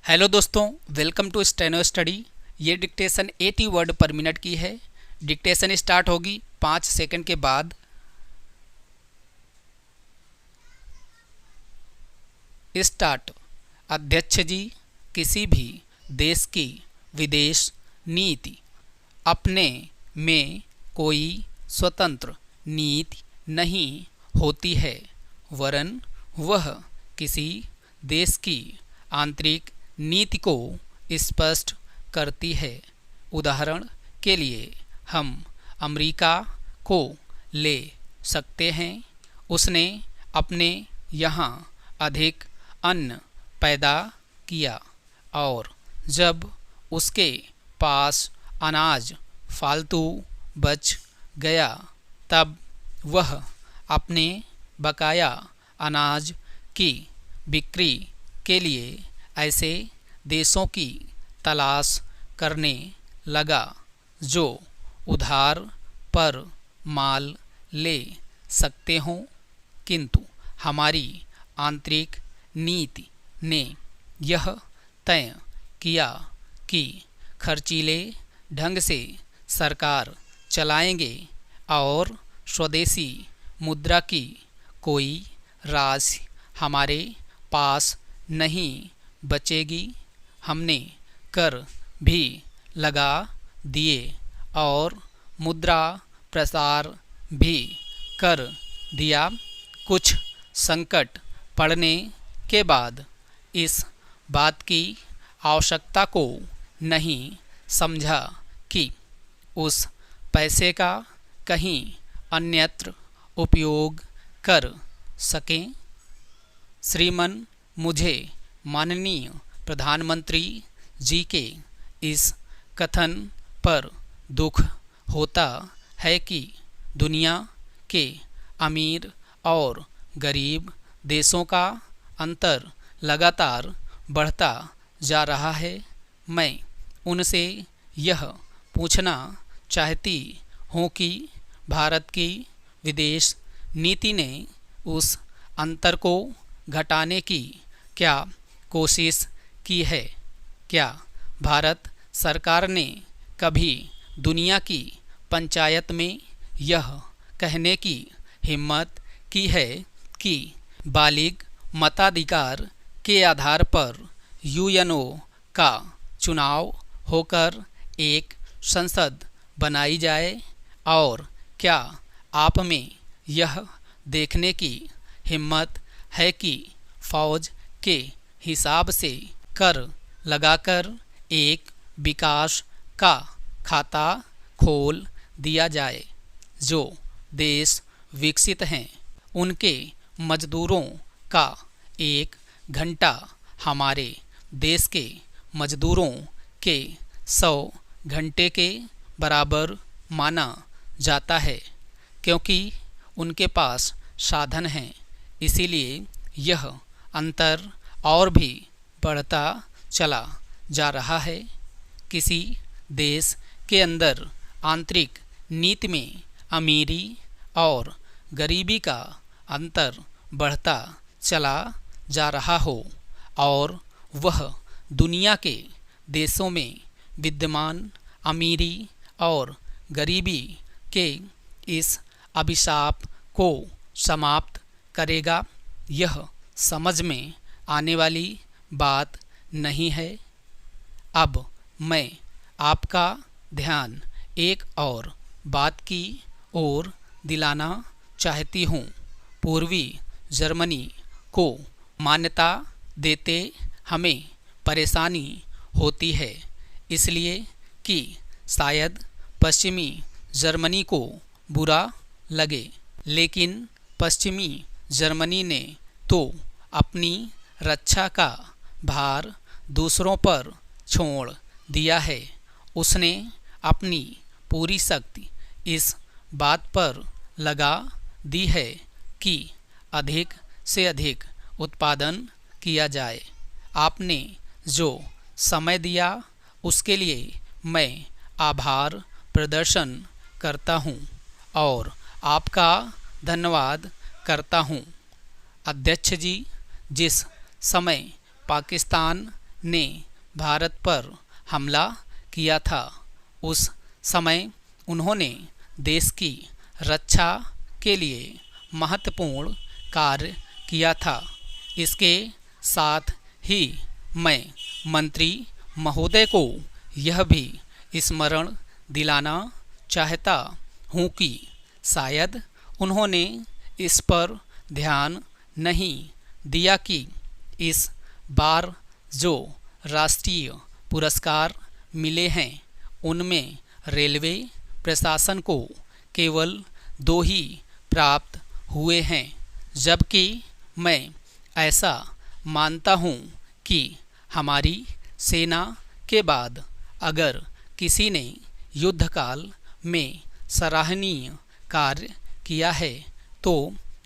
Hello दोस्तों, welcome to steno study. ये dictation 80 word पर मिनट की है। डिक्टेशन स्टार्ट होगी 5 सेकंड के बाद। स्टार्ट। अध्यक्ष जी, किसी भी देश की विदेश नीति अपने में कोई स्वतंत्र नीति नहीं होती है, वरन वह किसी देश की आंतरिक नीति को स्पष्ट करती है। उदाहरण के लिए हम अमेरिका को ले सकते हैं। उसने अपने यहाँ अधिक अन्न पैदा किया और जब उसके पास अनाज फालतू बच गया, तब वह अपने बकाया अनाज की बिक्री के लिए ऐसे देशों की तलाश करने लगा जो उधार पर माल ले सकते हों। किंतु हमारी आंतरिक नीति ने यह तय किया कि खर्चीले ढंग से सरकार चलाएंगे और स्वदेशी मुद्रा की कोई राशि हमारे पास नहीं बचेगी। हमने कर भी लगा दिए और मुद्रा प्रसार भी कर दिया। कुछ संकट पड़ने के बाद इस बात की आवश्यकता को नहीं समझा कि उस पैसे का कहीं अन्यत्र उपयोग कर सकें। श्रीमान, मुझे माननीय प्रधानमंत्री जी के इस कथन पर दुख होता है कि दुनिया के अमीर और गरीब देशों का अंतर लगातार बढ़ता जा रहा है। मैं उनसे यह पूछना चाहती हूँ कि भारत की विदेश नीति ने उस अंतर को घटाने की क्या कोशिश की है? क्या भारत सरकार ने कभी दुनिया की पंचायत में यह कहने की हिम्मत की है कि बालिग मताधिकार के आधार पर यूएनओ का चुनाव होकर एक संसद बनाई जाए? और क्या आप में यह देखने की हिम्मत है कि फौज के हिसाब से कर लगाकर एक विकास का खाता खोल दिया जाए? जो देश विकसित हैं, उनके मजदूरों का एक घंटा हमारे देश के मजदूरों के 100 घंटे के बराबर माना जाता है। क्योंकि उनके पास साधन हैं, इसीलिए यह अंतर और भी बढ़ता चला जा रहा है। किसी देश के अंदर आंतरिक नीति में अमीरी और गरीबी का अंतर बढ़ता चला जा रहा हो और वह दुनिया के देशों में विद्यमान अमीरी और गरीबी के इस अभिशाप को समाप्त करेगा, यह समझ में आने वाली बात नहीं है। अब मैं आपका ध्यान एक और बात की ओर दिलाना चाहती हूँ। पूर्वी जर्मनी को मान्यता देते हमें परेशानी होती है, इसलिए कि शायद पश्चिमी जर्मनी को बुरा लगे। लेकिन पश्चिमी जर्मनी ने तो अपनी रक्षा का भार दूसरों पर छोड़ दिया है। उसने अपनी पूरी शक्ति इस बात पर लगा दी है कि अधिक से अधिक उत्पादन किया जाए। आपने जो समय दिया उसके लिए मैं आभार प्रदर्शन करता हूँ और आपका धन्यवाद करता हूँ। अध्यक्ष जी, जिस समय पाकिस्तान ने भारत पर हमला किया था। उस समय उन्होंने देश की रक्षा के लिए महत्वपूर्ण कार्य किया था। इसके साथ ही मैं मंत्री महोदय को यह भी स्मरण दिलाना चाहता हूँ कि शायद उन्होंने इस पर ध्यान नहीं दिया कि इस बार जो राष्ट्रीय पुरस्कार मिले हैं उनमें रेलवे प्रशासन को केवल 2 ही प्राप्त हुए हैं, जबकि मैं ऐसा मानता हूँ कि हमारी सेना के बाद अगर किसी ने युद्धकाल में सराहनीय कार्य किया है तो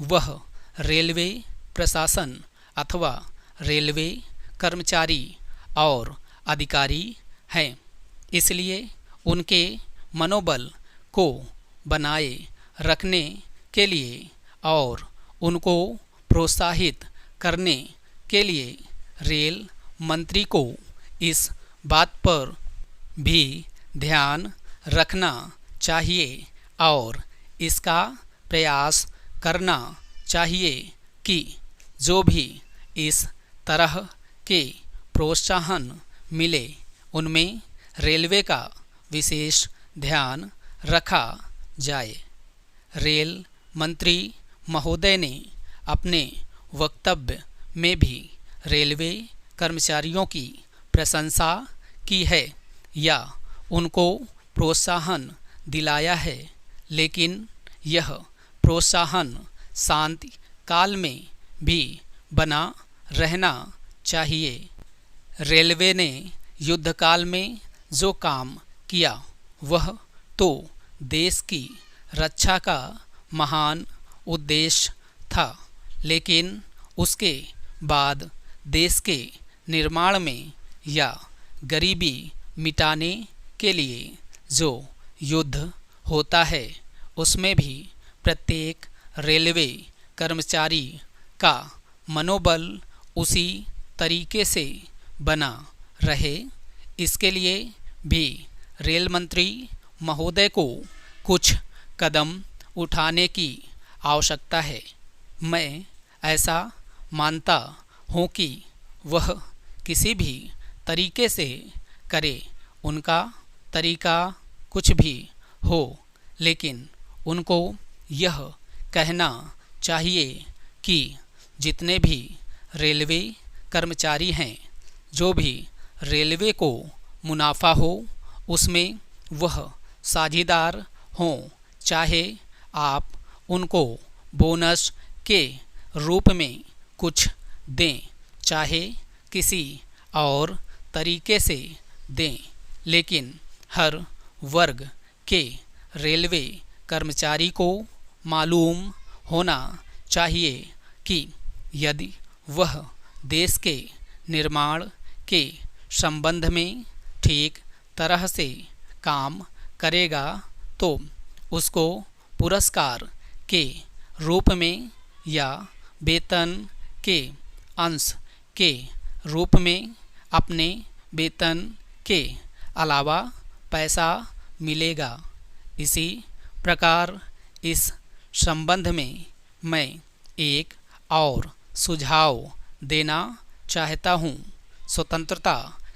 वह रेलवे प्रशासन अथवा रेलवे कर्मचारी और अधिकारी हैं। इसलिए उनके मनोबल को बनाए रखने के लिए और उनको प्रोत्साहित करने के लिए रेल मंत्री को इस बात पर भी ध्यान रखना चाहिए और इसका प्रयास करना चाहिए कि जो भी इस तरह के प्रोत्साहन मिले उनमें रेलवे का विशेष ध्यान रखा जाए। रेल मंत्री महोदय ने अपने वक्तव्य में भी रेलवे कर्मचारियों की प्रशंसा की है या उनको प्रोत्साहन दिलाया है, लेकिन यह प्रोत्साहन शांति काल में भी बना रहना चाहिए। रेलवे ने युद्धकाल में जो काम किया वह तो देश की रक्षा का महान उद्देश्य था, लेकिन उसके बाद देश के निर्माण में या गरीबी मिटाने के लिए जो युद्ध होता है उसमें भी प्रत्येक रेलवे कर्मचारी का मनोबल उसी तरीके से बना रहे, इसके लिए भी रेल मंत्री महोदय को कुछ कदम उठाने की आवश्यकता है। मैं ऐसा मानता हूँ कि वह किसी भी तरीके से करे, उनका तरीका कुछ भी हो, लेकिन उनको यह कहना चाहिए कि जितने भी रेलवे कर्मचारी हैं, जो भी रेलवे को मुनाफा हो उसमें वह साझेदार हों, चाहे आप उनको बोनस के रूप में कुछ दें, चाहे किसी और तरीके से दें, लेकिन हर वर्ग के रेलवे कर्मचारी को मालूम होना चाहिए कि यदि वह देश के निर्माण के संबंध में ठीक तरह से काम करेगा तो उसको पुरस्कार के रूप में या वेतन के अंश के रूप में अपने वेतन के अलावा पैसा मिलेगा। इसी प्रकार इस संबंध में मैं एक और सुझाव देना चाहता हूँ। स्वतंत्रता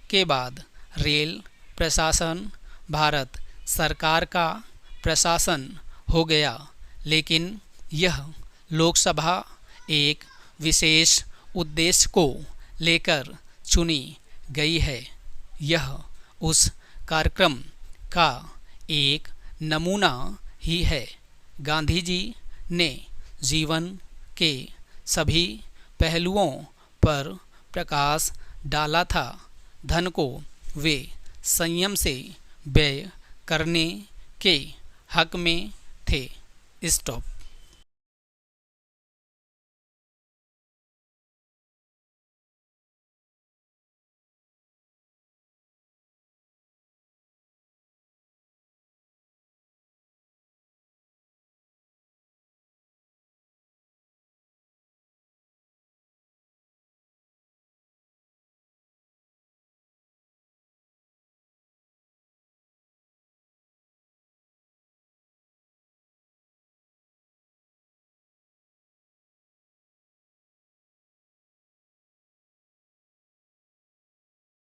के बाद रेल प्रशासन भारत सरकार का प्रशासन हो गया, लेकिन यह लोकसभा एक विशेष उद्देश्य को लेकर चुनी गई है। यह उस कार्यक्रम का एक नमूना ही है। गांधी जी ने जीवन के सभी पहलुओं पर प्रकाश डाला था। धन को वे संयम से व्यय करने के हक में थे। स्टॉप।